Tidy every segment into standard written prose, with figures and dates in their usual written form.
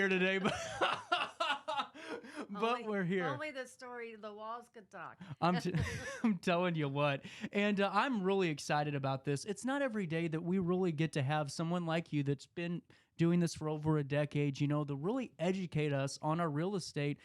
here today, but we're here. Only the story, the walls could talk. I'm, t- I'm telling you what. And I'm really excited about this. It's not every day that we really get to have someone like you that's been doing this for over a decade, to really educate us on our real estate,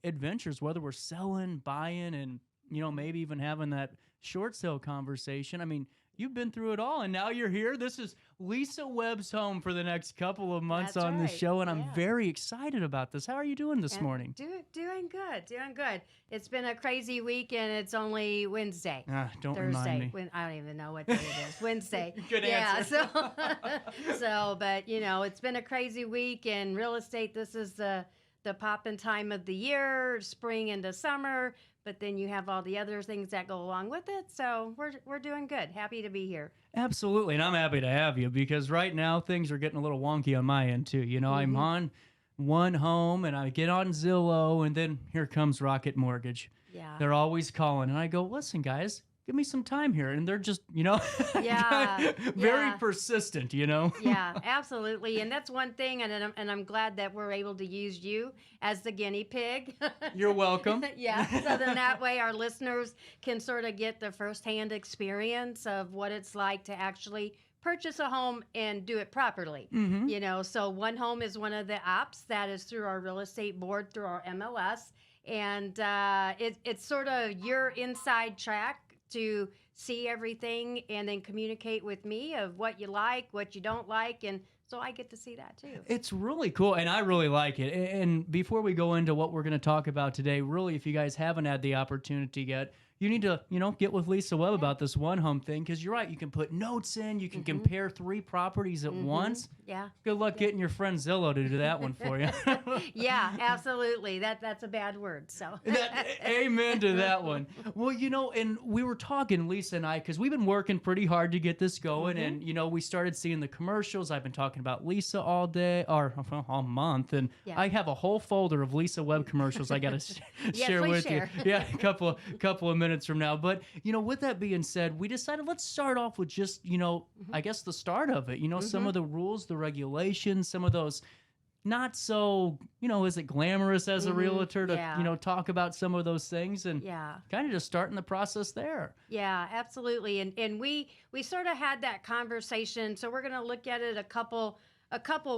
adventures, whether we're selling, buying, and, maybe even having that short sale conversation. I mean, you've been through it all, and now you're here. This is Lisa Webb's home for the next couple of months That's on the right. show, and I'm Yeah. very excited about this. How are you doing this morning? Doing good. It's been a crazy week, and it's only Wednesday. Don't Thursday. remind me. I don't even know what day it is. Wednesday. Good answer. Yeah. But it's been a crazy week in real estate. This is the poppin' time of the year, spring into summer. But then you have all the other things that go along with it. So we're doing good. Happy to be here. Absolutely, and I'm happy to have you because right now things are getting a little wonky on my end too. I'm on one home and I get on Zillow, and then here comes Rocket Mortgage. Yeah. They're always calling, and I go, listen, guys, give me some time here, and they're just, Yeah. very Yeah. persistent, Yeah, absolutely. And that's one thing, and I'm glad that we're able to use you as the guinea pig. You're welcome. Yeah, so then that way our listeners can sort of get the firsthand experience of what it's like to actually purchase a home and do it properly. So One Home is one of the apps that is through our real estate board, through our MLS. And it's sort of your inside track to see everything and then communicate with me of what you like, what you don't like, and so I get to see that too. It's really cool, and I really like it. And before we go into what we're going to talk about today, really, if you guys haven't had the opportunity yet, you need to, get with Lisa Webb about this One Home thing, because you're right. You can put notes in. You can compare 3 properties at once. Yeah. Good luck getting your friend Zillow to do that one for you. Yeah, absolutely. That's a bad word. So. Amen to that one. Well, and we were talking, Lisa and I, because we've been working pretty hard to get this going. And, we started seeing the commercials. I've been talking about Lisa all day, or all month. And Yeah. I have a whole folder of Lisa Webb commercials I got to share please with share. you. Yeah, a couple of minutes from now. But, with that being said, we decided let's start off with just, I guess the start of it. Some of the rules, the regulations, some of those not so, is it glamorous as a realtor to, Yeah. talk about some of those things and Yeah. kind of just starting the process there. Yeah, absolutely. And we sort of had that conversation. So we're going to look at it a couple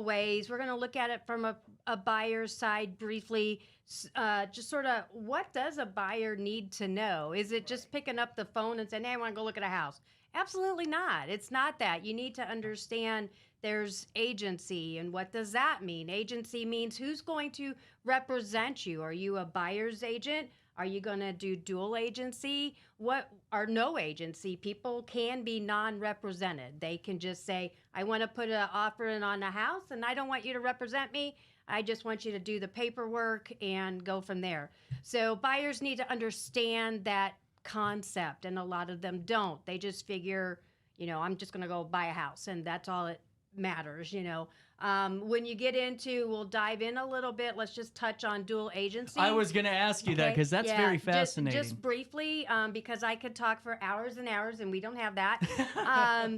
ways. We're going to look at it from a buyer's side briefly. Just sort of, what does a buyer need to know? Is it just picking up the phone and saying, hey, I want to go look at a house? Absolutely not. It's not that. You need to understand there's agency. And what does that mean? Agency means who's going to represent you. Are you a buyer's agent? Are you going to do dual agency? Or no agency? People can be non-represented. They can just say, I want to put an offer in on a house and I don't want you to represent me. I just want you to do the paperwork and go from there. So buyers need to understand that concept, and a lot of them don't. They just figure, I'm just going to go buy a house and that's all it matters. When you get into, we'll dive in a little bit. Let's just touch on dual agency. I was going to ask you that because that's very fascinating. Just briefly, because I could talk for hours and hours, and we don't have that.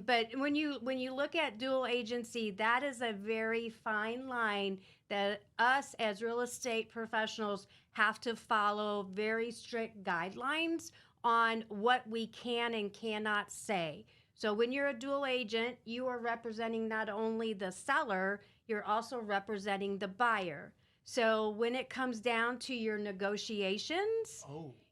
But when you look at dual agency, that is a very fine line that us as real estate professionals have to follow very strict guidelines on what we can and cannot say. So when you're a dual agent, you are representing not only the seller, you're also representing the buyer. So when it comes down to your negotiations,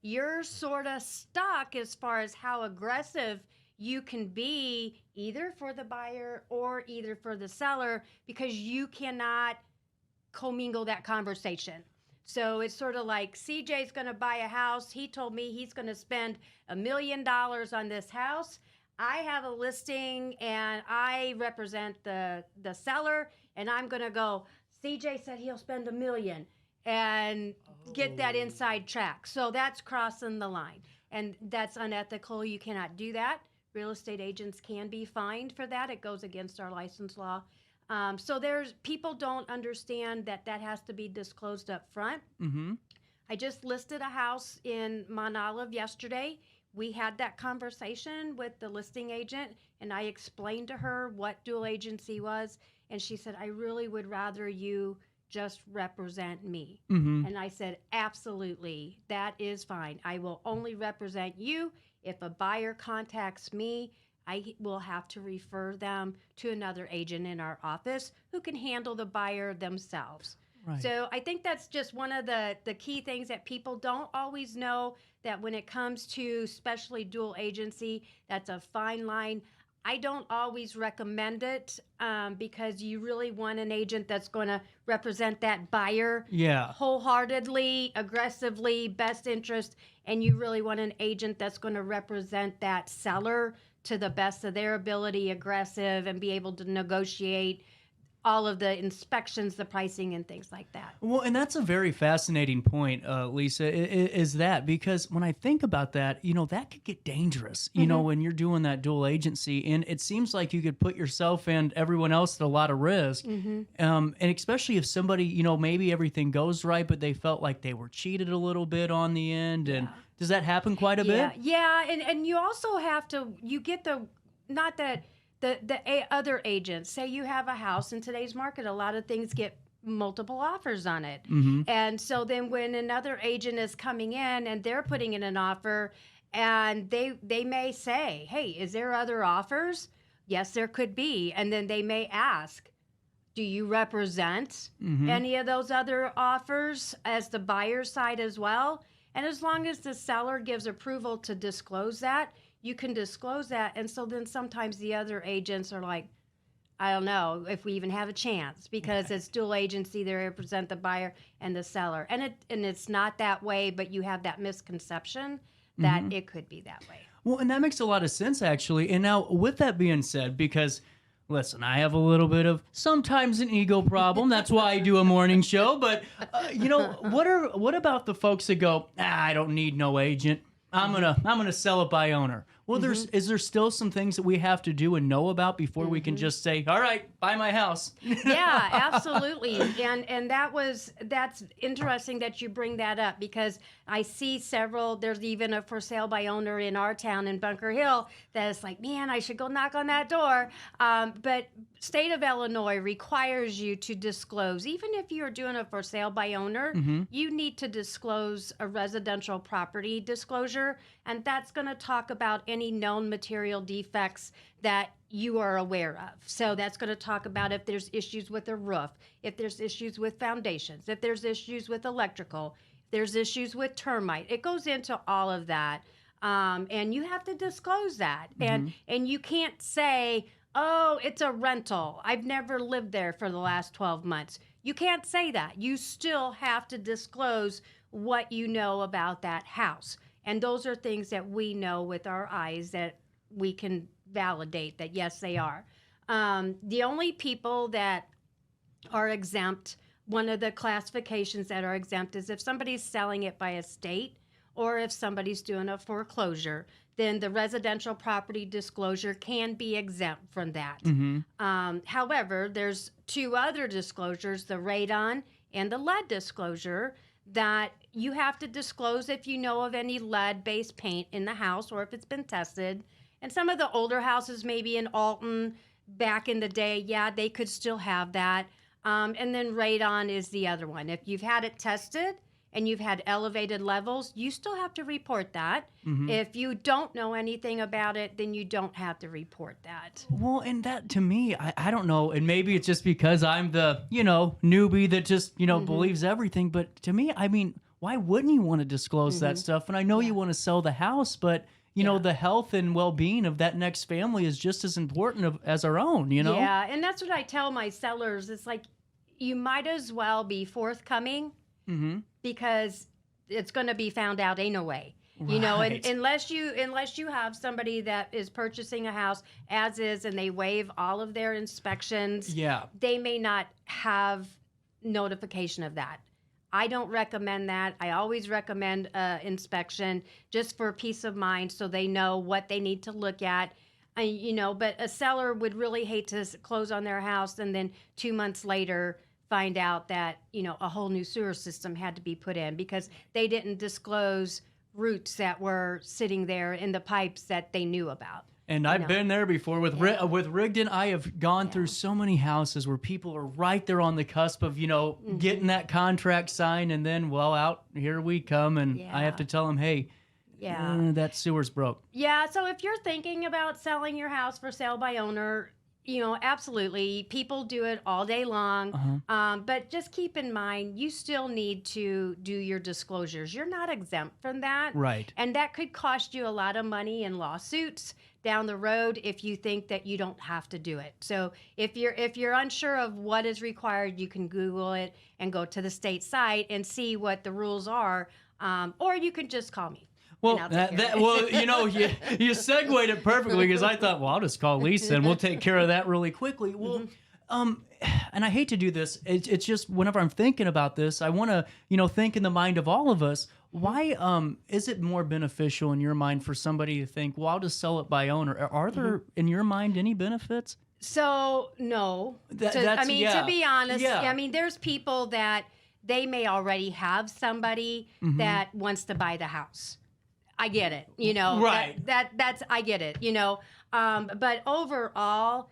you're sort of stuck as far as how aggressive you can be either for the buyer or either for the seller, because you cannot commingle that conversation. So it's sort of like CJ's going to buy a house. He told me he's going to spend $1 million on this house. I have a listing and I represent the seller, and I'm going to go, CJ said he'll spend $1 million and get that inside track. So that's crossing the line, and that's unethical. You cannot do that. Real estate agents can be fined for that. It goes against our license law. So people don't understand that has to be disclosed up front. Mm-hmm. I just listed a house in Mount Olive yesterday. We had that conversation with the listing agent, and I explained to her what dual agency was, and she said, I really would rather you just represent me. Mm-hmm. And I said, absolutely, that is fine. I will only represent you. If a buyer contacts me, I will have to refer them to another agent in our office who can handle the buyer themselves. Right. So I think that's just one of the key things that people don't always know, that when it comes to especially dual agency, that's a fine line. I don't always recommend it because you really want an agent that's going to represent that buyer Yeah. wholeheartedly, aggressively, best interest, and you really want an agent that's going to represent that seller to the best of their ability, aggressive, and be able to negotiate all of the inspections, the pricing, and things like that. Well, and that's a very fascinating point, Lisa, is that because when I think about that, that could get dangerous, when you're doing that dual agency. And it seems like you could put yourself and everyone else at a lot of risk. And especially if somebody, maybe everything goes right, but they felt like they were cheated a little bit on the end. And does that happen quite a bit? Yeah. And you also have to, you get not that, other agents, say you have a house in today's market, a lot of things get multiple offers on it. And so then when another agent is coming in and they're putting in an offer, and they may say, hey, is there other offers? Yes, there could be. And then they may ask, do you represent any of those other offers as the buyer side as well? And as long as the seller gives approval to disclose that, you can disclose that. And so then sometimes the other agents are like, I don't know if we even have a chance, because it's dual agency. They represent the buyer and the seller. And it's not that way, but you have that misconception that it could be that way. Well, and that makes a lot of sense, actually. And now, with that being said, because listen, I have a little bit of sometimes an ego problem. That's why I do a morning show. But what about the folks that go, I don't need no agent. I'm gonna sell it by owner. Well, is there still some things that we have to do and know about before we can just say, all right, buy my house? Yeah, absolutely. And that's interesting that you bring that up, because I see several, there's even a for sale by owner in our town in Bunker Hill that is like, man, I should go knock on that door. But state of Illinois requires you to disclose, even if you're doing a for sale by owner, you need to disclose a residential property disclosure. And that's going to talk about any known material defects that you are aware of. So that's going to talk about if there's issues with a roof, if there's issues with foundations, if there's issues with electrical, if there's issues with termite. It goes into all of that. And you have to disclose that. And you can't say, oh, it's a rental, I've never lived there for the last 12 months. You can't say that. You still have to disclose what you know about that house. And those are things that we know with our eyes that we can validate that, yes, they are. The only people that are exempt, one of the classifications that are exempt is if somebody's selling it by estate, or if somebody's doing a foreclosure, then the residential property disclosure can be exempt from that. However, there's two other disclosures, the radon and the lead disclosure, that you have to disclose if you know of any lead-based paint in the house or if it's been tested. And some of the older houses, maybe in Alton, back in the day, yeah, they could still have that. And then radon is the other one. If you've had it tested and you've had elevated levels, you still have to report that. If you don't know anything about it, then you don't have to report that. Well, and that to me, I don't know, and maybe it's just because I'm the, newbie that just, believes everything. But to me, I mean, why wouldn't you want to disclose that stuff? And I know you want to sell the house, but the health and well-being of that next family is just as important as our own, Yeah, and that's what I tell my sellers. It's like, you might as well be forthcoming because it's going to be found out anyway. Right. And unless you have somebody that is purchasing a house as is and they waive all of their inspections, they may not have notification of that. I don't recommend that. I always recommend inspection just for peace of mind, so they know what they need to look at. But a seller would really hate to close on their house and then 2 months later find out that a whole new sewer system had to be put in because they didn't disclose roots that were sitting there in the pipes that they knew about. And you I've know. been there before with Yeah. with Rigdon. I have gone through so many houses where people are right there on the cusp of getting that contract signed, and then out here we come, and I have Yeah. to tell them, hey, Yeah. that sewer's broke. Yeah, so if you're thinking about selling your house for sale by owner, absolutely. People do it all day long. But just keep in mind, you still need to do your disclosures. You're not exempt from that. Right. And that could cost you a lot of money in lawsuits down the road if you think that you don't have to do it. So if you're unsure of what is required, you can Google it and go to the state site and see what the rules are. Or you can just call me. Well, And I'll take care of it. you segued it perfectly because I thought, well, I'll just call Lisa and we'll take care of that really quickly. Well, and I hate to do this. It's just whenever I'm thinking about this, I want to, think in the mind of all of us. Why is it more beneficial in your mind for somebody to think, well, I'll just sell it by owner? Are there, in your mind, any benefits? So no, to be honest, Yeah. I mean, there's people that they may already have somebody that wants to buy the house. I get it, Right. That's I get it, but overall,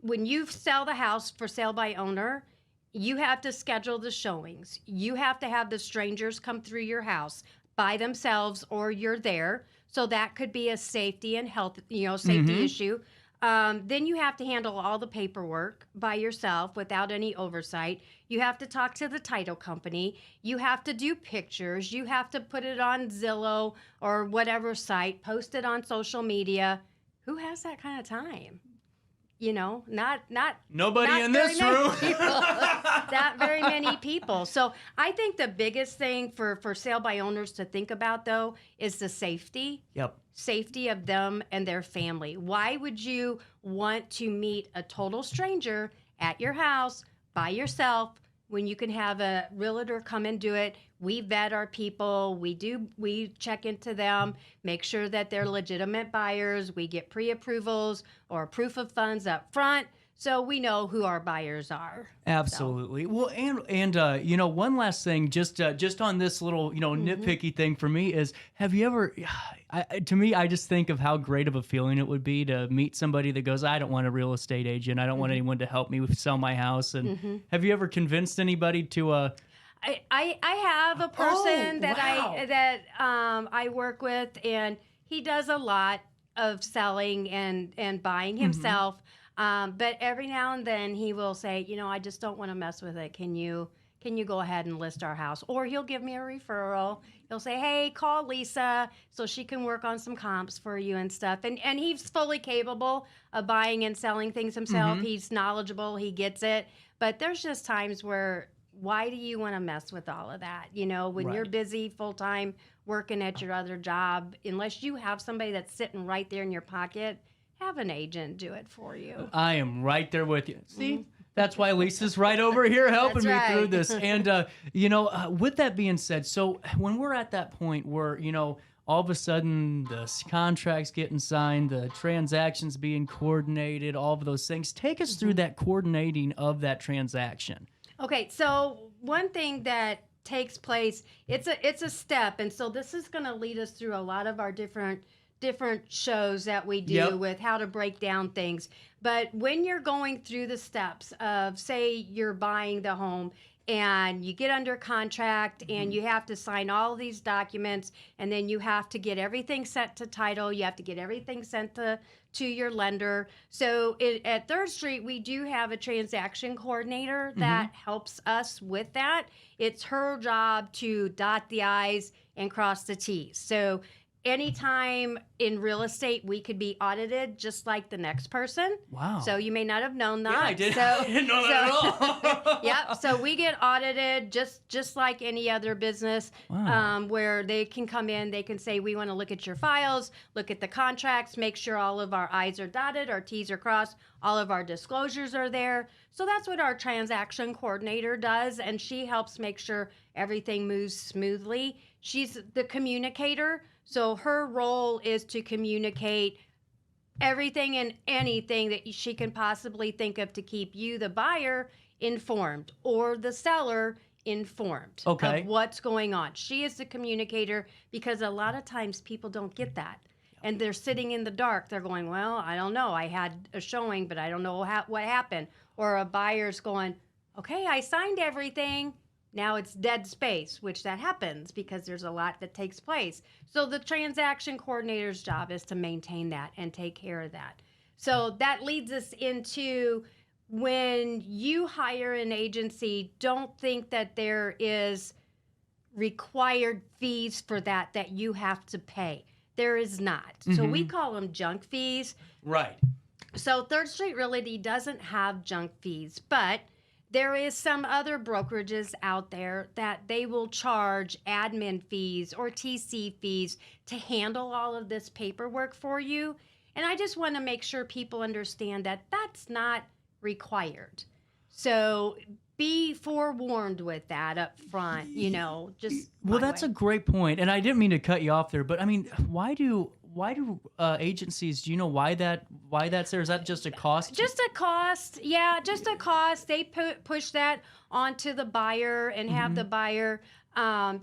when you sell the house for sale by owner, you have to schedule the showings. You have to have the strangers come through your house by themselves, or you're there. So that could be a safety and health, safety issue. Then you have to handle all the paperwork by yourself without any oversight. You have to talk to the title company. You have to do pictures. You have to put it on Zillow or whatever site, post it on social media. Who has that kind of time? Not Nobody not in very this many room. people. Not very many people. So I think the biggest thing for sale by owners to think about, though, is the safety. Yep. Safety of them and their family. Why would you want to meet a total stranger at your house by yourself when you can have a realtor come and do it? We vet our people. We check into them, make sure that they're legitimate buyers. We get pre-approvals or proof of funds up front, so we know who our buyers are. Absolutely. Well, and one last thing, just on this little nitpicky thing for me is, have you ever? To me, I just think of how great of a feeling it would be to meet somebody that goes, I don't want a real estate agent. I don't want anyone to help me sell my house. And have you ever convinced anybody to? I have a person wow. I work with, and he does a lot of selling and buying himself. But every now and then he will say, I just don't want to mess with it. Can you go ahead and list our house? Or he'll give me a referral. He'll say, hey, call Lisa so she can work on some comps for you and stuff. And he's fully capable of buying and selling things himself. He's knowledgeable. He gets it. But there's just times where, why do you want to mess with all of that? When you're Right. busy full-time working at your other job, unless you have somebody that's sitting right there in your pocket, have an agent do it for you. I am right there with you. See, that's why Lisa's right over here helping That's me through right. this. And with that being said, so when we're at that point where all of a sudden the contracts getting signed, the transactions being coordinated, all of those things, take us through that coordinating of that transaction. Okay, so one thing that takes place, it's a step, and so this is going to lead us through a lot of our different shows that we do Yep. with how to break down things. But when you're going through the steps of, say, you're buying the home and you get under contract and you have to sign all of these documents, and then you have to get everything sent to title, you have to get everything sent to your lender. So at Third Street, we do have a transaction coordinator that helps us with that. It's her job to dot the I's and cross the T's. So anytime in real estate, we could be audited just like the next person. Wow. So you may not have known that. Yeah, I did. So, I didn't know that at all. Yep. So we get audited just like any other business. Wow. Where they can come in, they can say, we want to look at your files, look at the contracts, make sure all of our I's are dotted, our T's are crossed, all of our disclosures are there. So that's what our transaction coordinator does, and she helps make sure everything moves smoothly. She's the communicator, so her role is to communicate everything and anything that she can possibly think of to keep you, the buyer, informed, or the seller informed Okay. of what's going on. She is the communicator, because a lot of times people don't get that. and they're sitting in the dark. They're going, well, I don't know. I had a showing, but I don't know what happened. Or a buyer's going, okay, I signed everything. Now it's dead space, which that happens because there's a lot that takes place. So the transaction coordinator's job is to maintain that and take care of that. So that leads us into when you hire an agency, don't think that there is required fees for that you have to pay. There is not. So we call them junk fees. Right. So Third Street Realty doesn't have junk fees, but there is some other brokerages out there that they will charge admin fees or TC fees to handle all of this paperwork for you. And I just want to make sure people understand that that's not required. So be forewarned with that up front, just well, that's a great point. And I didn't mean to cut you off there, but I mean, why do agencies, do you know why that's there? Is that just a cost? Just a cost. Yeah, just a cost. They push that onto the buyer and have the buyer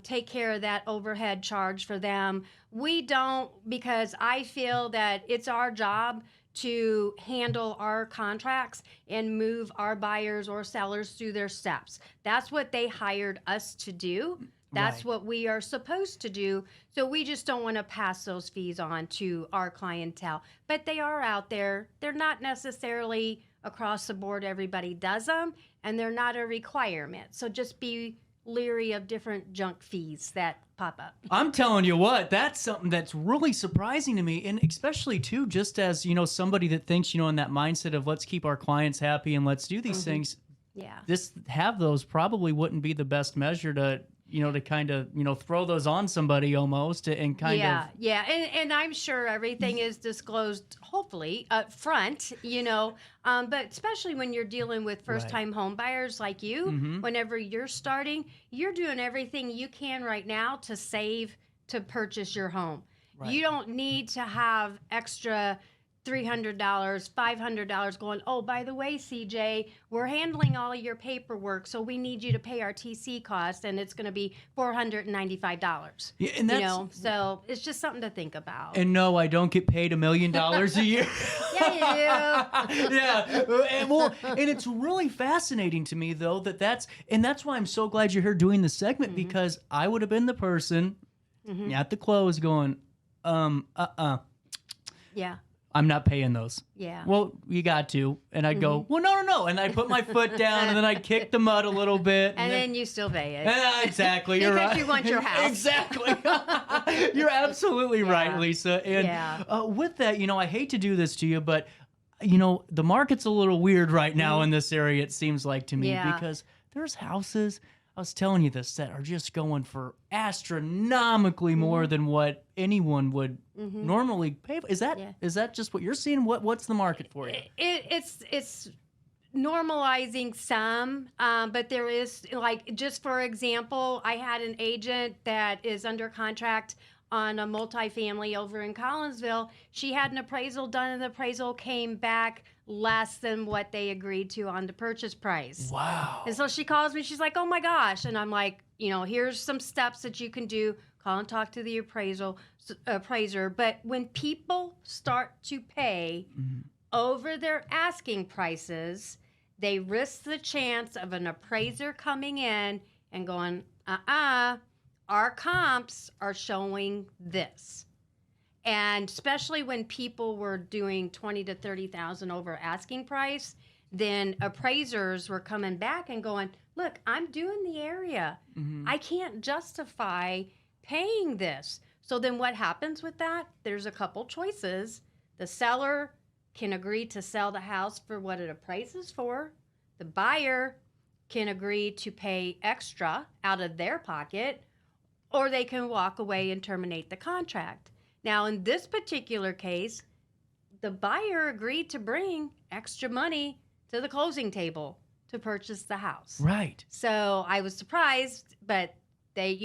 take care of that overhead charge for them. We don't, because I feel that it's our job to handle our contracts and move our buyers or sellers through their steps. That's what they hired us to do. That's Right. what we are supposed to do. So we just don't want to pass those fees on to our clientele. But they are out there. They're not necessarily across the board. Everybody does them, and they're not a requirement. So just be leery of different junk fees that pop up. I'm telling you what, that's something that's really surprising to me. And especially too, just as, somebody that thinks, in that mindset of let's keep our clients happy and let's do these things, Yeah. have those probably wouldn't be the best measure to kind of, throw those on somebody almost and kind of. Yeah. And I'm sure everything is disclosed, hopefully, up front, but especially when you're dealing with first-time home buyers like you, whenever you're starting, you're doing everything you can right now to save to purchase your home. Right. You don't need to have extra $300, $500 going, oh, by the way, CJ, we're handling all of your paperwork, so we need you to pay our TC cost, and it's going to be $495. Yeah, and that's, so it's just something to think about. And no, I don't get paid $1 million a year. Yeah, you do. Yeah, and it's really fascinating to me though that's why I'm so glad you're here doing this segment, because I would have been the person at the close going, Yeah. I'm not paying those. Yeah. Well, you got to. And I'd go, well, no. And I'd put my foot down and then I'd kick the mud a little bit. And then you still pay it. Exactly. You're Because right. you want your house. Exactly. You're absolutely right, Lisa. And with that, I hate to do this to you, but, the market's a little weird right now in this area, it seems like to me, because there's houses, I was telling you this, that are just going for astronomically more than what anyone would normally pay for. Is that just what you're seeing? What's the market for you? It's normalizing some, but there is, like, just for example, I had an agent that is under contract on a multifamily over in Collinsville. She had an appraisal done, and the appraisal came back less than what they agreed to on the purchase price. Wow. And so she calls me, she's like, oh my gosh. And I'm like, here's some steps that you can do. Call and talk to the appraiser. But when people start to pay over their asking prices, they risk the chance of an appraiser coming in and going, our comps are showing this. And especially when people were doing 20 to 30,000 over asking price, then appraisers were coming back and going, look, I'm doing the area. I can't justify paying this. So then what happens with that? There's a couple choices. The seller can agree to sell the house for what it appraises for. The buyer can agree to pay extra out of their pocket, or they can walk away and terminate the contract. Now, in this particular case, the buyer agreed to bring extra money to the closing table to purchase the house. Right. So I was surprised, but they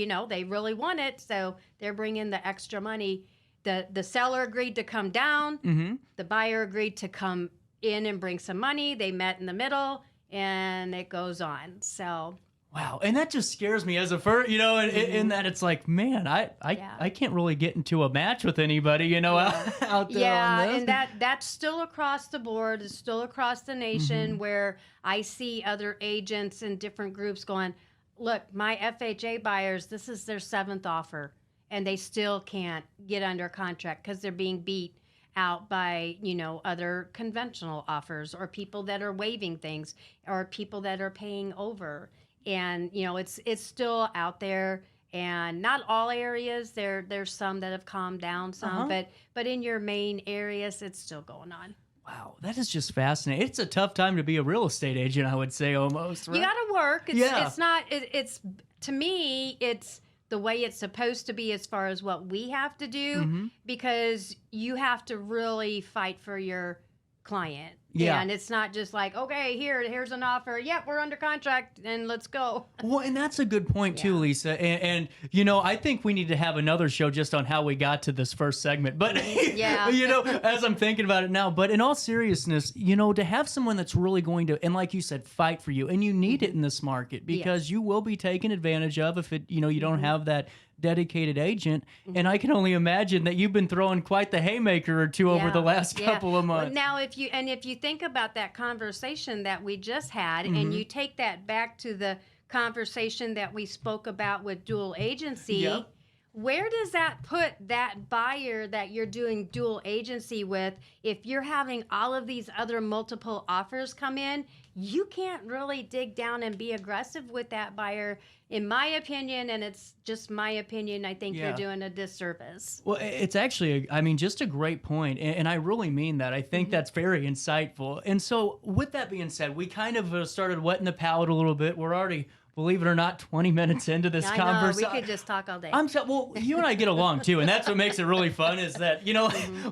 really want it, so they're bringing the extra money. The seller agreed to come down. The buyer agreed to come in and bring some money. They met in the middle, and it goes on. So Wow, and that just scares me as a first, you know, in that it's like, man, Yeah. I can't really get into a match with anybody, you know, out there Yeah, on this. and that's still across the board. It's still across the nation Mhm. where I see other agents and different groups going, look, my FHA buyers, this is their seventh offer, and they still can't get under contract because they're being beat out by, other conventional offers or people that are waiving things or people that are paying over. And, it's still out there, and not all areas. There's some that have calmed down some, Uh-huh. but in your main areas, it's still going on. Wow, that is just fascinating. It's a tough time to be a real estate agent, I would say, almost, You right? got to work. It's Yeah. it's not it's to me it's the way it's supposed to be as far as what we have to do, Mhm. because you have to really fight for your client. Yeah. And it's not just like, okay, here's an offer. Yep, we're under contract and let's go. Well, and that's a good point too, Yeah. Lisa. You know, I think we need to have another show just on how we got to this first segment. But Yeah. you know, as I'm thinking about it now, but in all seriousness, you know, to have someone that's really going to, and like you said, fight for you, and you need it in this market because you will be taken advantage of if you don't have that dedicated agent. And I can only imagine that you've been throwing quite the haymaker or two over the last couple of Well, months. now, if you think about that conversation that we just had, Mm-hmm. and you take that back to the conversation that we spoke about with dual agency, Yep. where does that put that buyer that you're doing dual agency with? If you're having all of these other multiple offers come in, you can't really dig down and be aggressive with that buyer, in my opinion, and it's just my opinion. I think Yeah. you're doing a disservice. Well, it's actually, I mean, just a great point, and I really mean that. I think that's very insightful. And so, with that being said, we kind of started wetting the palate a little bit. We're already, believe it or not, 20 minutes into this I know, we conversation. could just talk all day. Well, you and I get along too, and that's what makes it really fun. Is that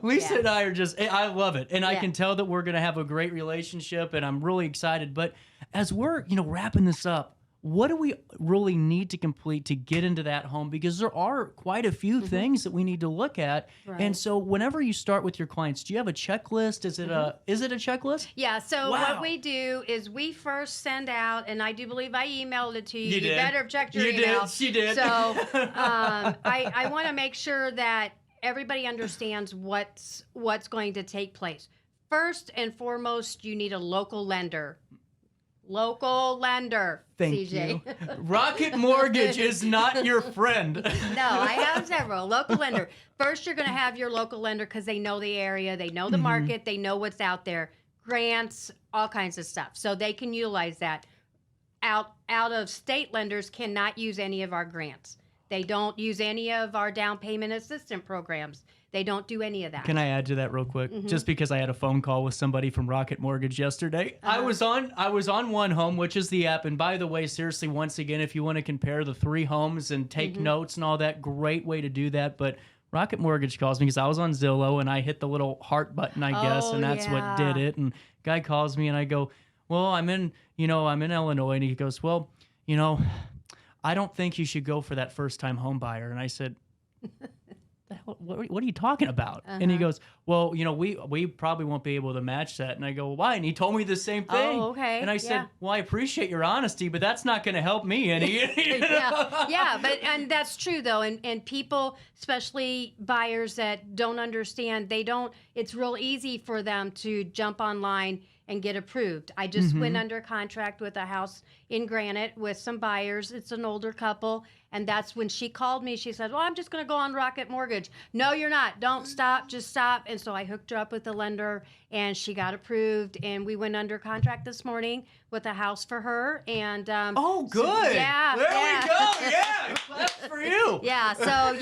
Lisa Yeah. and I are just, I love it, and I Yeah. can tell that we're gonna have a great relationship, and I'm really excited. But as we're wrapping this up, what do we really need to complete to get into that home? Because there are quite a few things that we need to look at. Right. And so, whenever you start with your clients, do you have a checklist? Is it a checklist? Yeah, so Wow. what we do is we first send out, and I do believe I emailed it to you. You did. Better have checked your You email. did. She did. So I want to make sure that everybody understands what's going to take place. First and foremost, you need a local lender. Local lender, Thank CJ. you. Rocket Mortgage is not your friend. No, I have several. Local lender. First, you're going to have your local lender because they know the area, they know the market, they know what's out there, grants, all kinds of stuff. So they can utilize that. Out of state lenders cannot use any of our grants. They don't use any of our down payment assistance programs. They don't do any of that. Can I add to that real quick? Mm-hmm. Just because I had a phone call with somebody from Rocket Mortgage yesterday. I was on One Home, which is the app. And by the way, seriously, once again, if you want to compare the 3 homes and take Mm-hmm. notes and all that, great way to do that. But Rocket Mortgage calls me because I was on Zillow and I hit the little heart button, I guess, Oh, and that's what did yeah. it. And guy calls me and I go, well, I'm in Illinois. And he goes, well, I don't think you should go for that first time home buyer. And I said, the hell, what are you talking about? And he goes, well, we probably won't be able to match that. And I go, why? And he told me the same thing. Oh, okay. And I said, Yeah. well, I appreciate your honesty, but that's not going to help me any. Yeah, and that's true though, and people, especially buyers that don't understand, it's real easy for them to jump online and get approved. I just went under contract with a house in Granite with some buyers. It's an older couple, and that's when she called me. She said, well, I'm just going to go on Rocket Mortgage. No, you're not. Don't stop. Just stop. And so I hooked her up with the lender, and she got approved, and we went under contract this morning with a house for her. And Oh, so- good. yeah, There yeah. we go. Yeah. Claps for you. Yeah, so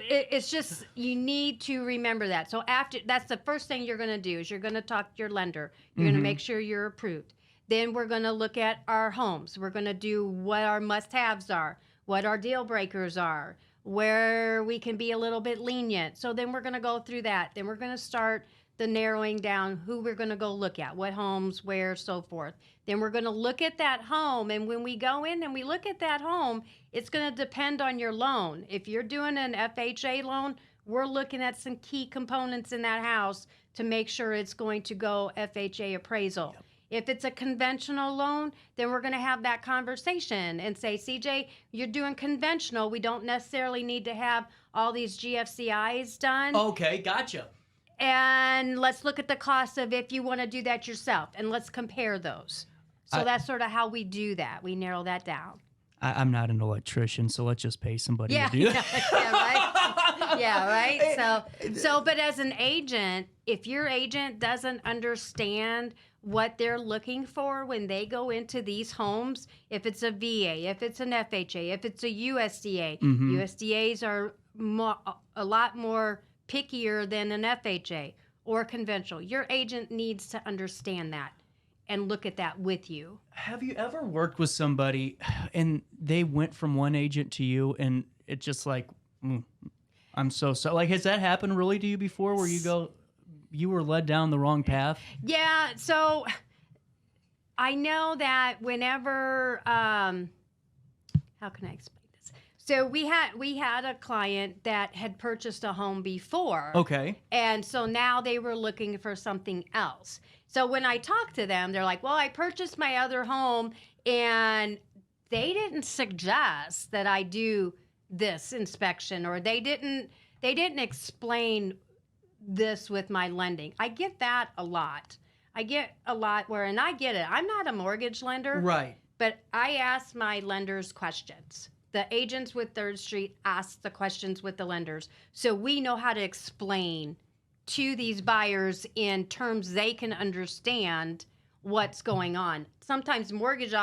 it's just, you need to remember that. So that's the first thing you're going to do is you're going to talk to your lender. You're going to make sure you're approved. Then we're going to look at our homes. We're going to do what our must-haves are, what our deal breakers are, where we can be a little bit lenient. So then we're going to go through that. Then we're going to start the narrowing down who we're going to go look at, what homes, where, so forth. Then we're going to look at that home. And when we go in and we look at that home, it's going to depend on your loan. If you're doing an FHA loan, we're looking at some key components in that house to make sure it's going to go FHA appraisal. If it's a conventional loan, then we're going to have that conversation and say, CJ, you're doing conventional. We don't necessarily need to have all these GFCIs done. Okay, gotcha. And let's look at the cost of if you want to do that yourself, and let's compare those. So that's sort of how we do that. We narrow that down. I'm not an electrician, so let's just pay somebody to do that. Yeah, right. Yeah, right. But as an agent, if your agent doesn't understand what they're looking for when they go into these homes, if it's a VA, if it's an FHA, if it's a USDA, USDAs are a lot more pickier than an FHA or conventional. Your agent needs to understand that and look at that with you. Have you ever worked with somebody and they went from one agent to you and it just like, I'm so sorry. Like, has that happened really to you before where you were led down the wrong path? Yeah. So I know that whenever, how can I explain this? So we had a client that had purchased a home before. Okay. And so now they were looking for something else. So when I talked to them, they're like, well, I purchased my other home and they didn't suggest that I do this inspection, or they didn't explain this with my lending. I get that a lot. I get a lot where, and I get it. I'm not a mortgage lender. Right. But I ask my lenders questions. The agents with Third Street ask the questions with the lenders. So we know how to explain to these buyers in terms they can understand what's going on. Sometimes mortgage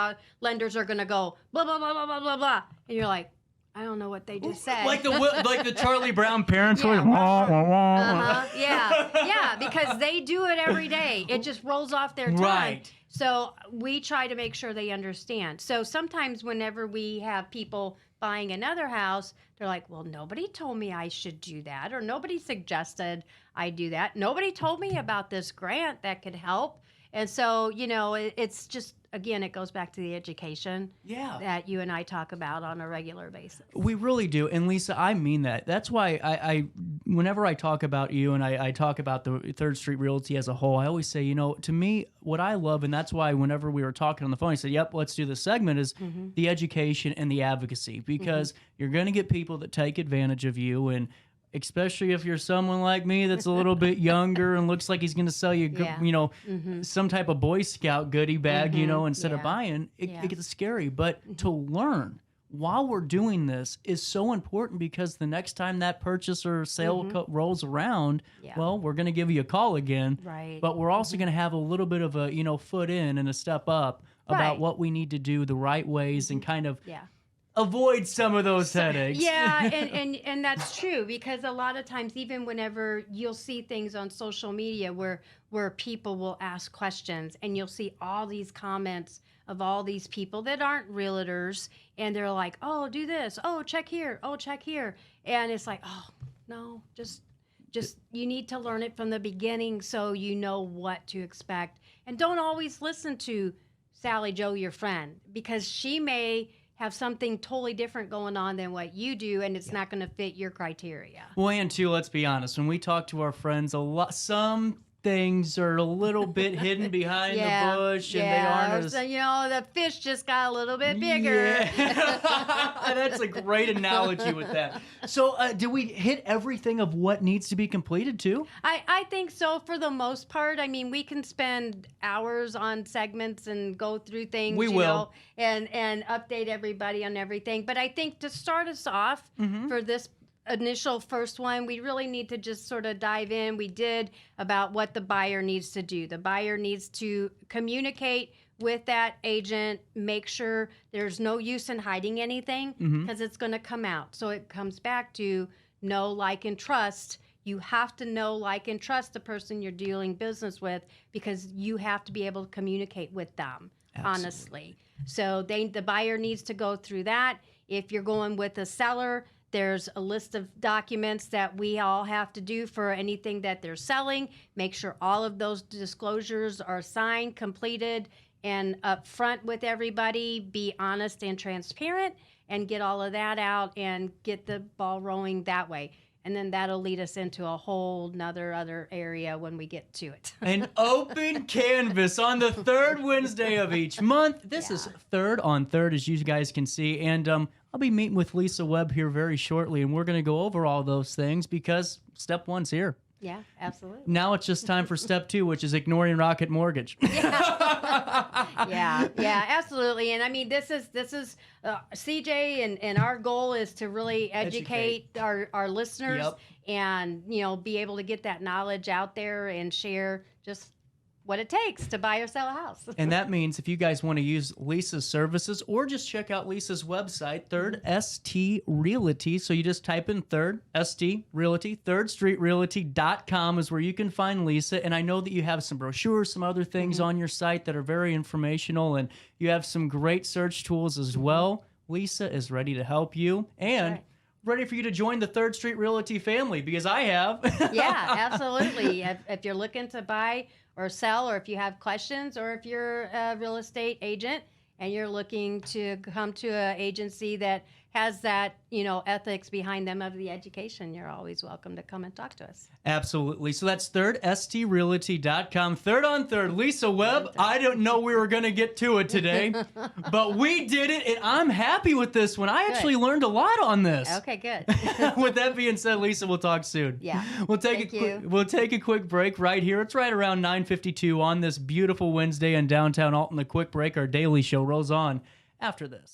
lenders are going to go blah blah blah blah blah blah blah, and you're like, I don't know what they just said. Like the Charlie Brown parents. Yeah. Yeah, because they do it every day. It just rolls off their tongue. Right. So we try to make sure they understand. So sometimes whenever we have people buying another house, they're like, well, nobody told me I should do that, or nobody suggested I do that. Nobody told me about this grant that could help. And so, it's just, again, it goes back to the education that you and I talk about on a regular basis. We really do. And Lisa, I mean that. That's why I whenever I talk about you and I talk about the Third Street Realty as a whole, I always say, to me, what I love, and that's why whenever we were talking on the phone, I said, yep, let's do the segment, is the education and the advocacy, because you're going to get people that take advantage of you, and especially if you're someone like me that's a little bit younger and looks like he's going to sell you, some type of Boy Scout goodie bag, instead of buying, it gets scary. But to learn while we're doing this is so important, because the next time that purchase or sale rolls around, well, we're going to give you a call again. Right. But we're also going to have a little bit of a, foot in and a step up about what we need to do the right ways and kind of avoid some of those headaches. Yeah, and that's true, because a lot of times, even whenever you'll see things on social media where people will ask questions, and you'll see all these comments of all these people that aren't realtors, and they're like, oh, do this, oh, check here, oh, check here. And it's like, oh, no, just you need to learn it from the beginning so you know what to expect. And don't always listen to Sally Joe, your friend, because she may have something totally different going on than what you do, and it's not going to fit your criteria. Well, and too, let's be honest, when we talk to our friends, some things are a little bit hidden behind the bush, and they aren't as... So, the fish just got a little bit bigger. Yeah. That's a great analogy with that. So do we hit everything of what needs to be completed too? I think so, for the most part. I mean, we can spend hours on segments and go through things, we will. And update everybody on everything. But I think to start us off for this initial first one, we really need to just sort of dive in. We did about what the buyer needs to do. The buyer needs to communicate with that agent, make sure there's no use in hiding anything, because it's going to come out. So it comes back to know, like, and trust. You have to know, like, and trust the person you're doing business with, because you have to be able to communicate with them. Absolutely. Honestly. So the buyer needs to go through that. If you're going with a seller, there's a list of documents that we all have to do for anything that they're selling. Make sure all of those disclosures are signed, completed, and upfront with everybody. Be honest and transparent, and get all of that out and get the ball rolling that way. and then that'll lead us into a whole nother other area when we get to it. An open canvas on the third Wednesday of each month. This is Third on Third, as you guys can see. And I'll be meeting with Lisa Webb here very shortly, and we're going to go over all those things because step one's here. Yeah, absolutely. Now it's just time for step two, which is ignoring Rocket Mortgage. Yeah, absolutely. And I mean, this is CJ, and our goal is to really educate our listeners, Yep. and be able to get that knowledge out there and share just what it takes to buy or sell a house. And that means if you guys want to use Lisa's services or just check out Lisa's website, Third ST Realty. So you just type in Third ST Realty, thirdstreetrealty.com is where you can find Lisa. And I know that you have some brochures, some other things on your site that are very informational, and you have some great search tools as well. Lisa is ready to help you and ready for you to join the Third Street Realty family, because I have. Yeah, absolutely. If you're looking to buy or sell, or if you have questions, or if you're a real estate agent and you're looking to come to an agency that has that, ethics behind them of the education, you're always welcome to come and talk to us. Absolutely. So that's thirdstrealty.com. Third on Third, Lisa Webb. I don't know we were going to get to it today, but we did it, and I'm happy with this one. I actually learned a lot on this. Okay, good. With that being said, Lisa, we'll talk soon. Yeah. We'll take we'll take a quick break right here. It's right around 9:52 on this beautiful Wednesday in downtown Alton. The quick break, our daily show rolls on after this.